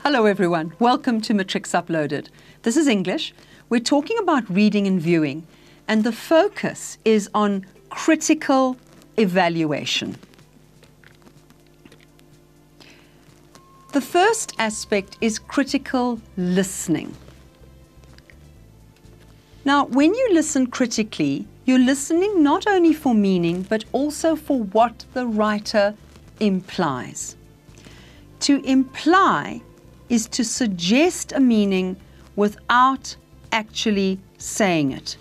Hello everyone, welcome to Matrix Uploaded. This is English. We're talking about reading and viewing, and the focus is on critical evaluation. The first aspect is critical listening. Now, when you listen critically, you're listening not only for meaning, but also for what the writer implies. To imply is to suggest a meaning without actually saying it.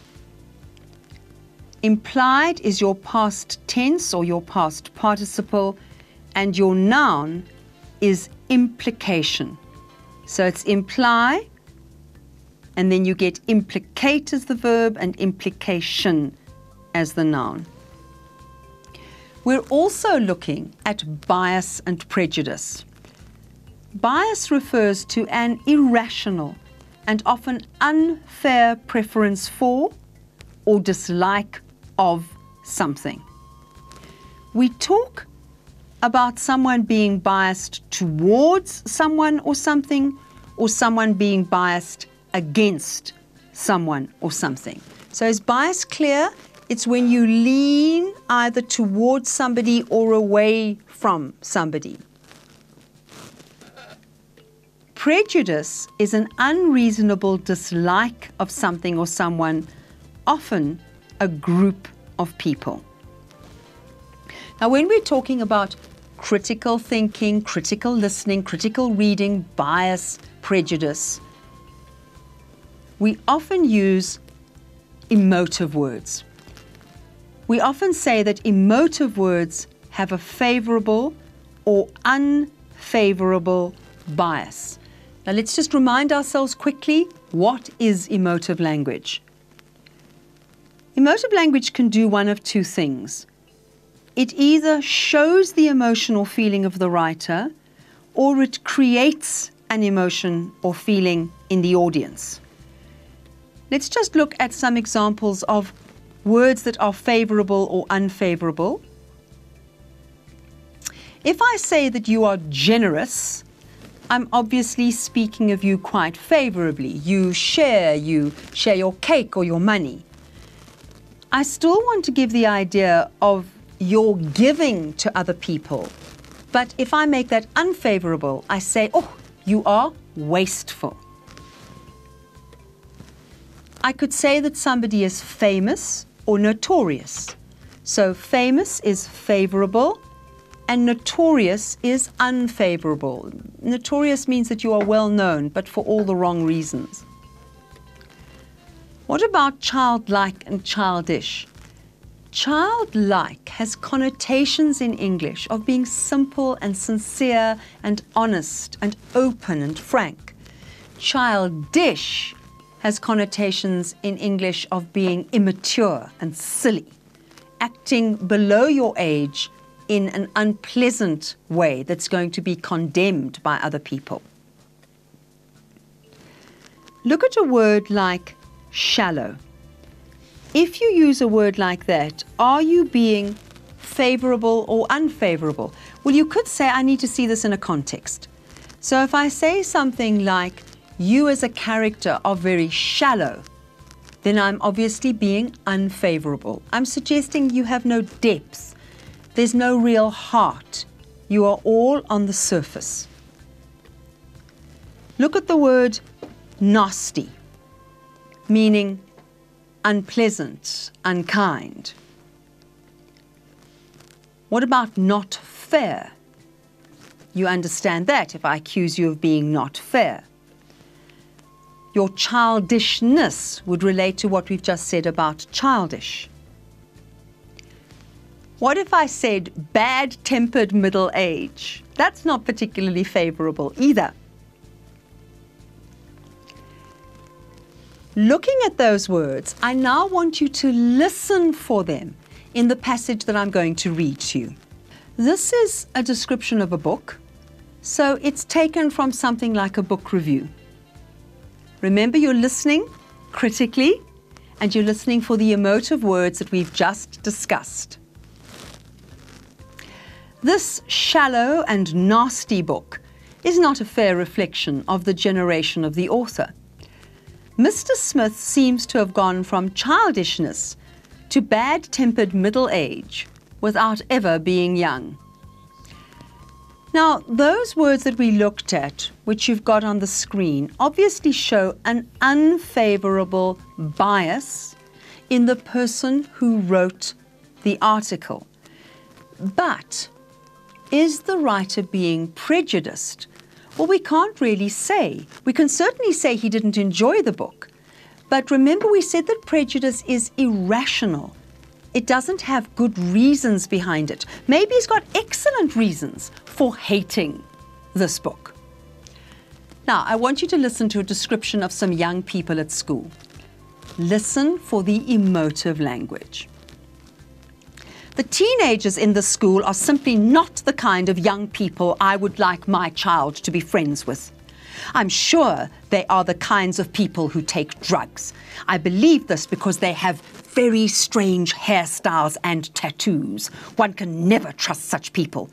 Implied is your past tense or your past participle, and your noun is implication. So it's imply, and then you get implicate as the verb and implication as the noun. We're also looking at bias and prejudice. Bias refers to an irrational and often unfair preference for or dislike of something. We talk about someone being biased towards someone or someone being biased against someone or something. So is bias clear? It's when you lean either towards somebody or away from somebody. Prejudice is an unreasonable dislike of something or someone, often a group of people. Now, when we're talking about critical thinking, critical listening, critical reading, bias, prejudice, we often use emotive words. We often say that emotive words have a favorable or unfavorable bias. Now let's just remind ourselves quickly, what is emotive language? Emotive language can do one of two things. It either shows the emotional feeling of the writer, or it creates an emotion or feeling in the audience. Let's just look at some examples of words that are favorable or unfavorable. If I say that you are generous, I'm obviously speaking of you quite favorably. You share your cake or your money. I still want to give the idea of your giving to other people. But if I make that unfavorable, I say, oh, you are wasteful. I could say that somebody is famous or notorious. So famous is favorable, and notorious is unfavorable. Notorious means that you are well known, but for all the wrong reasons. What about childlike and childish? Childlike has connotations in English of being simple and sincere and honest and open and frank. Childish has connotations in English of being immature and silly, acting below your age in an unpleasant way that's going to be condemned by other people. Look at a word like shallow. If you use a word like that, are you being favorable or unfavorable? Well, you could say, I need to see this in a context. So if I say something like, you as a character are very shallow, then I'm obviously being unfavorable. I'm suggesting you have no depth. There's no real heart. You are all on the surface. Look at the word nasty, meaning unpleasant, unkind. What about not fair? You understand that if I accuse you of being not fair. Your childishness would relate to what we've just said about childish. What if I said bad-tempered middle age? That's not particularly favorable either. Looking at those words, I now want you to listen for them in the passage that I'm going to read to you. This is a description of a book, so it's taken from something like a book review. Remember, you're listening critically, and you're listening for the emotive words that we've just discussed. This shallow and nasty book is not a fair reflection of the generation of the author. Mr. Smith seems to have gone from childishness to bad-tempered middle age without ever being young. Now, those words that we looked at, which you've got on the screen, obviously show an unfavorable bias in the person who wrote the article. But is the writer being prejudiced? Well, we can't really say. We can certainly say he didn't enjoy the book. But remember, we said that prejudice is irrational. It doesn't have good reasons behind it. Maybe he's got excellent reasons for hating this book. Now, I want you to listen to a description of some young people at school. Listen for the emotive language. The teenagers in the school are simply not the kind of young people I would like my child to be friends with. I'm sure they are the kinds of people who take drugs. I believe this because they have very strange hairstyles and tattoos. One can never trust such people.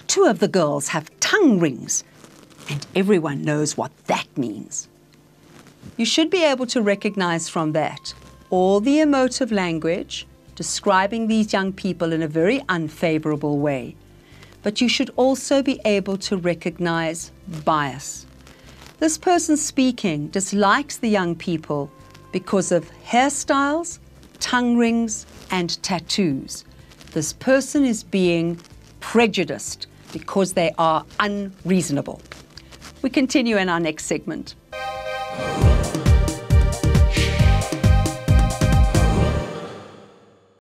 2 of the girls have tongue rings, and everyone knows what that means. You should be able to recognize from that all the emotive language describing these young people in a very unfavorable way. But you should also be able to recognize bias. This person speaking dislikes the young people because of hairstyles, tongue rings, and tattoos. This person is being prejudiced because they are unreasonable. We continue in our next segment.